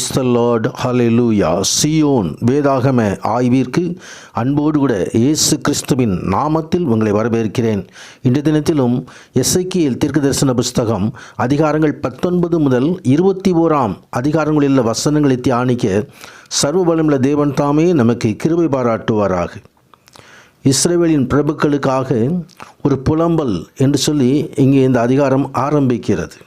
Praise the Lord, hallelujah. Zion வேதாகம ஆய்விற்கு அன்போடு கூட இயேசு கிறிஸ்துவின் நாமத்தில் உங்களை வரவேற்கிறேன். இன்றைய தினத்திலும் எசேக்கியேல் தீர்க்கதரிசன புஸ்தகம் அதிகாரங்கள் 19 முதல் 21 அதிகாரங்களில் வசனங்களை தியானிக்க சர்வ வல்லமையுள்ள தேவன் தாமே நமக்கு கிருபை பாராட்டுவாராக. இஸ்ரவேலின் பிரபுக்களுக்காக ஒரு புலம்பல் என்று சொல்லி இங்கே இந்த அதிகாரம் ஆரம்பிக்கிறது.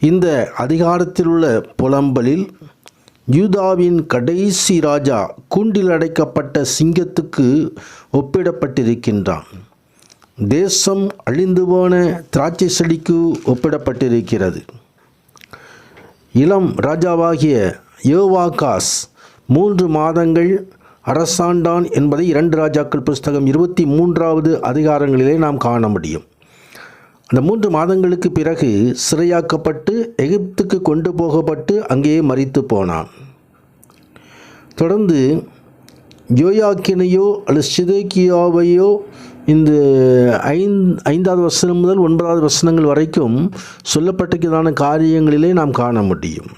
இந்த அதிகாரத்தில் உள்ள புலம்பலில் யூதாவின் கடைசி ராஜா கூண்டில் அடைக்கப்பட்ட சிங்கத்துக்கு ஒப்பிடப்பட்டிருக்கின்றான். தேசம் அழிந்து போன திராட்சை செடிக்கு ஒப்பிடப்பட்டிருக்கிறது. இளம் ராஜாவாகிய யோவாகாஸ் 3 மாதங்கள் அரசாண்டான் என்பதை 2 ராஜாக்கள் புஸ்தகம் 23வது அதிகாரங்களிலே நாம் காண முடியும். அந்த 3 மாதங்களுக்கு பிறகு சிறையாக்கப்பட்டு எகிப்துக்கு கொண்டு போகப்பட்டு அங்கேயே மரித்து போனான். தொடர்ந்து யோயாக்கினையோ அல்லது சிதேக்கியாவையோ இந்த 5வது வசனம் முதல் 9வது வசனங்கள் வரைக்கும் சொல்லப்பட்டதான காரியங்களிலே நாம் காண முடியும்.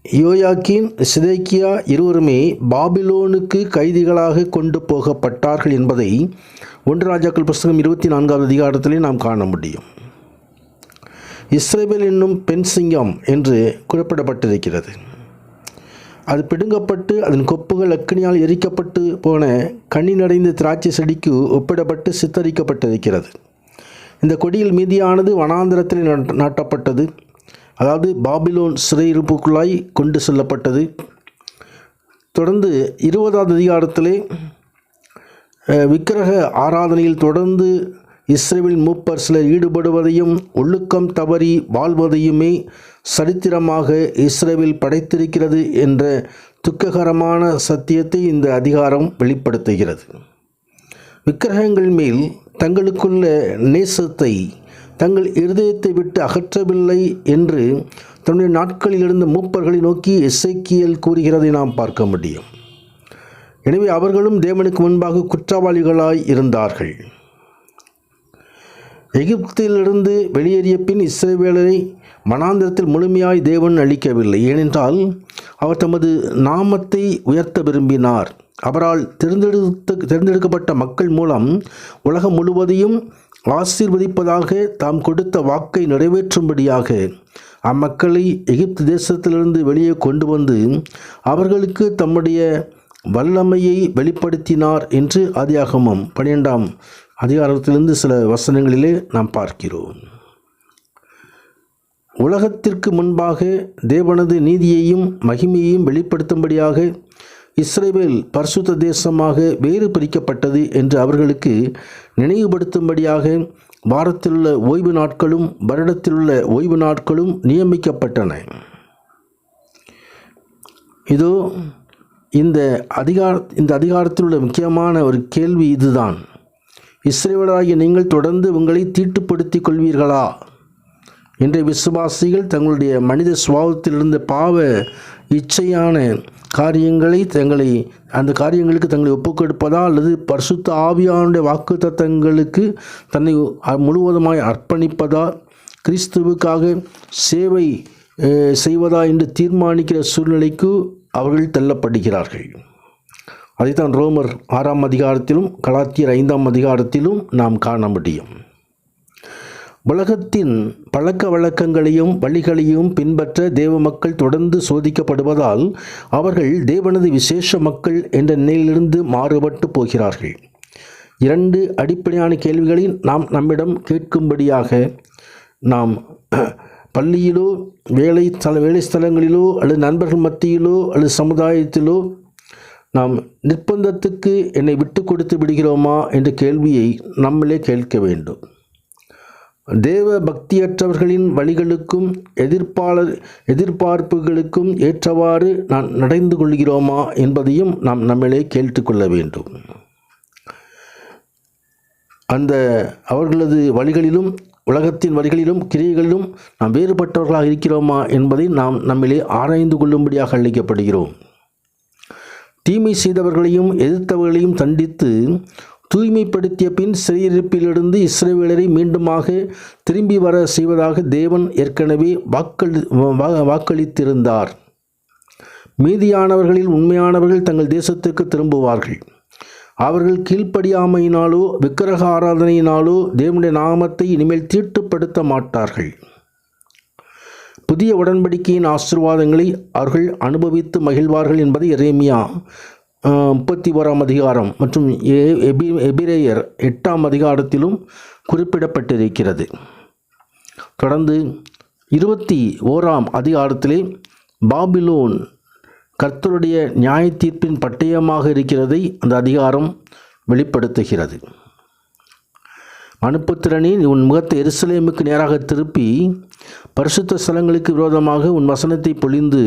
யோயாக்கின், சிதேக்கியா இருவருமே பாபிலோனுக்கு கைதிகளாக கொண்டு போகப்பட்டார்கள் என்பதை 1 ராஜாக்கள் புஸ்தகம் 24வது அதிகாரத்திலே நாம் காண முடியும். இஸ்ரவேல் என்னும் பெண் சிங்கம் என்று குறிப்பிடப்பட்டிருக்கிறது. அது பிடுங்கப்பட்டு அதன் கொப்புகள் அக்கினியால் எரிக்கப்பட்டு போன கண்ணினடைந்த திராட்சை செடிக்கு ஒப்பிடப்பட்டு சித்தரிக்கப்பட்டிருக்கிறது. இந்த கொடியில் மீதியானது வனாந்திரத்தில் நாட்டப்பட்டது, அதாவது பாபிலோன் சிறையிருப்புக்குள்ளாய் கொண்டு செல்லப்பட்டது. தொடர்ந்து 20வது அதிகாரத்திலே விக்கிரக ஆராதனையில் தொடர்ந்து இஸ்ரவேல் மூப்பர் சிலர் ஈடுபடுவதையும் ஒழுக்கம் தவறி வாழ்வதையுமே சரித்திரமாக இஸ்ரவேல் படைத்திருக்கிறது என்ற துக்ககரமான சத்தியத்தை இந்த அதிகாரம் வெளிப்படுத்துகிறது. விக்கிரகங்கள் மேல் தங்களுக்குள்ள நேசத்தை தங்கள் இருதயத்தை விட்டு அகற்றவில்லை என்று தன்னுடைய நாட்களில் இருந்த மூப்பர்களை நோக்கி எசேக்கியேல் கூறுகிறதை நாம் பார்க்க முடியும். எனவே அவர்களும் தேவனுக்கு முன்பாக குற்றவாளிகளாய் இருந்தார்கள். எகிப்திலிருந்து வெளியேறிய பின் இஸ்ரவேலை வனாந்திரத்தில் முழுமையாய் தேவன் அளிக்கவில்லை. ஏனென்றால் அவர் தமது நாமத்தை உயர்த்த விரும்பினார். அவரால் தேர்ந்தெடுக்கப்பட்ட மக்கள் மூலம் உலகம் முழுவதையும் ஆசீர்வதிப்பதாக தாம் கொடுத்த வாக்கை நிறைவேற்றும்படியாக அம்மக்களை எகிப்து தேசத்திலிருந்து வெளியே கொண்டு வந்து அவர்களுக்கு தம்முடைய வல்லமையை வெளிப்படுத்தினார் என்று ஆதியாகமம் 12ஆம் அதிகாரத்திலிருந்து சில வசனங்களிலே நாம் பார்க்கிறோம். உலகத்திற்கு முன்பாக தேவனது நீதியையும் மகிமையையும் வெளிப்படுத்தும்படியாக இஸ்ரவேல் பரிசுத்த தேசமாக வேறு பிரிக்கப்பட்டது என்று அவர்களுக்கு நினைவுபடுத்தும்படியாக வாரத்திலுள்ள ஓய்வு நாட்களும் வருடத்திலுள்ள ஓய்வு நாட்களும் நியமிக்கப்பட்டன. இதோ இந்த அதிகாரத்தில் உள்ள முக்கியமான ஒரு கேள்வி இதுதான்: இஸ்ரவேலராகிய நீங்கள் தொடர்ந்து உங்களை தீட்டுப்படுத்திக் கொள்வீர்களா? இன்றைய விசுவாசிகள் தங்களுடைய மனித சுபாவத்திலிருந்து பாவ இச்சையான காரியங்களை அந்த காரியங்களுக்கு தங்களை ஒப்புக்கொடுப்பதா, அல்லது பரிசுத்த ஆவியானுடைய வாக்குத்தத்தங்களுக்கு தன்னை முழுவதுமாய் அர்ப்பணிப்பதா, கிறிஸ்துவுக்காக சேவை செய்வதா என்று தீர்மானிக்கிற சூழ்நிலைக்கு அவர்கள் தள்ளப்படுகிறார்கள். அதைத்தான் ரோமர் 6ஆம் அதிகாரத்திலும் கலாத்தியர் 5ஆம் அதிகாரத்திலும் நாம் காண முடியும். உலகத்தின் பழக்க வழக்கங்களையும் வழிகளையும் பின்பற்ற தேவ மக்கள் தொடர்ந்து சோதிக்கப்படுவதால் அவர்கள் தேவனது விசேஷ மக்கள் என்ற நிலையிலிருந்து மாறுபட்டு போகிறார்கள். 2 அடிப்படையான கேள்விகளை நம்மிடம் கேட்கும்படியாக நாம் பள்ளியிலோ வேலை ஸ்தலங்களிலோ அல்லது நண்பர்கள் மத்தியிலோ அல்லது சமுதாயத்திலோ நாம் நிர்பந்தத்துக்கு என்னை விட்டு கொடுத்து விடுகிறோமா என்ற கேள்வியை நம்மளே கேட்க வேண்டும். தேவ பக்தியற்றவர்களின் வழிகளுக்கும் எதிர்பார்ப்புகளுக்கும் ஏற்றவாறு நான் நடந்து கொள்கிறோமா என்பதையும் நாம் நம்மளே கேட்டுக்கொள்ள வேண்டும். அவர்களது வழிகளிலும் உலகத்தின் வழிகளிலும் கிரியைகளிலும் நாம் வேறுபட்டவர்களாக இருக்கிறோமா என்பதை நாம் நம்மளே ஆராய்ந்து கொள்ளும்படியாக அழைக்கப்படுகிறோம். தீமை செய்தவர்களையும் எதிர்த்தவர்களையும் தண்டித்து தூய்மைப்படுத்திய பின் சிறையிருப்பிலிருந்து இஸ்ரவேலரை மீண்டுமாக திரும்பி வர செய்வதாக தேவன் ஏற்கனவே வாக்களித்திருந்தார். மீதியானவர்களில் உண்மையானவர்கள் தங்கள் தேசத்துக்கு திரும்புவார்கள். அவர்கள் கீழ்ப்படியாமையினாலோ விக்கிரக ஆராதனையினாலோ தேவனுடைய நாமத்தை இனிமேல் தீட்டுப்படுத்த மாட்டார்கள். புதிய உடன்படிக்கையின் ஆசீர்வாதங்களை அவர்கள் அனுபவித்து மகிழ்வார்கள் என்பதை எரேமியா 31 அதிகாரம் மற்றும் எபிரேயர் 8 அதிகாரத்திலும் குறிப்பிடப்பட்டிருக்கிறது. தொடர்ந்து 21 அதிகாரத்திலே பாபிலோன் கர்த்தருடைய நியாய தீர்ப்பின் பட்டயமாக இருக்கிறதை அந்த அதிகாரம் வெளிப்படுத்துகிறது. மனுப்புத்திரனே, உன் முகத்தை எருசலேமுக்கு நேராக திருப்பி பரிசுத்த ஸ்தலங்களுக்கு விரோதமாக உன் வசனத்தை பொழிந்து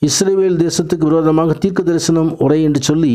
இஸ்ரவேல் தேசத்துக்கு விரோதமாக தீர்க்க தரிசனம் உரை என்று சொல்லி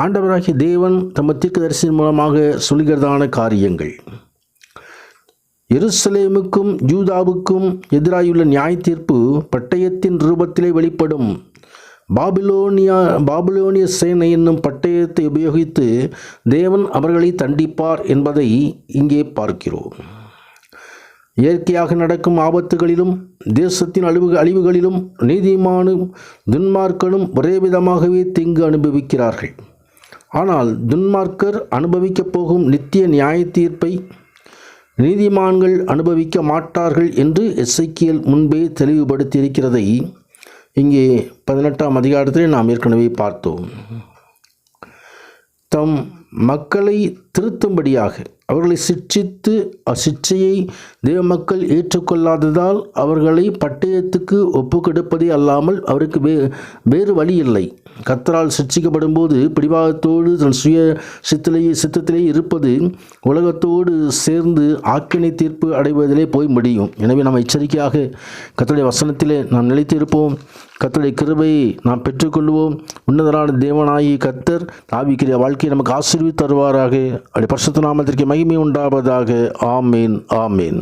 ஆண்டவராகிய தேவன் தமது தீர்க்க தரிசனம் மூலமாக சொல்கிறதான காரியங்கள். எருசலேமுக்கும் யூதாவுக்கும் எதிராயுள்ள நியாய தீர்ப்பு பட்டயத்தின் ரூபத்திலே வெளிப்படும். பாபிலோனிய சேனை என்னும் பட்டயத்தை உபயோகித்து தேவன் அவர்களை தண்டிப்பார் என்பதை இங்கே பார்க்கிறோம். இயற்கையாக நடக்கும் ஆபத்துகளிலும் தேசத்தின் அழிவுகளிலும் நீதிமானும் துன்மார்க்கனும் ஒரே விதமாகவே தீங்கு அனுபவிக்கிறார்கள். ஆனால் துன்மார்க்கர் அனுபவிக்கப் போகும் நித்திய நியாய தீர்ப்பை நீதிமான்கள் அனுபவிக்க மாட்டார்கள் என்று எசேக்கியேல் முன்பே தெளிவுபடுத்தியிருக்கிறதை இங்கே 18 அதிகாரத்தில் நாம் ஏற்கனவே பார்த்தோம். தம் மக்களை திருத்தும்படியாக அவர்களை சிட்சித்து அச்சிச்சையை தேவ மக்கள் ஏற்றுக்கொள்ளாததால் அவர்களை பட்டயத்துக்கு ஒப்புக்கொடுப்பதே அல்லாமல் அவருக்கு வேறு வழி இல்லை. கர்த்தரால் சிட்சிக்கப்படும் போது பிடிவாதத்தோடு தன் சுய சித்தத்திலே இருப்பது உலகத்தோடு சேர்ந்து ஆக்கினை தீர்ப்பு அடைவதிலே போய் முடியும். எனவே நாம் எச்சரிக்கையாக கர்த்தருடைய வசனத்திலே நாம் நிலைத்து இருப்போம். கர்த்தருடைய கிருபையை நாம் பெற்றுக்கொள்வோம். உன்னதரான தேவனாகி கர்த்தர் ஆவிக்குரிய வாழ்க்கையை நமக்கு ஆசீர்வதித்து தருவாராக. அப்படி பரிசுத்த நாமத்திற்கு மகிமை உண்டாவதாக. ஆமேன், ஆமேன்.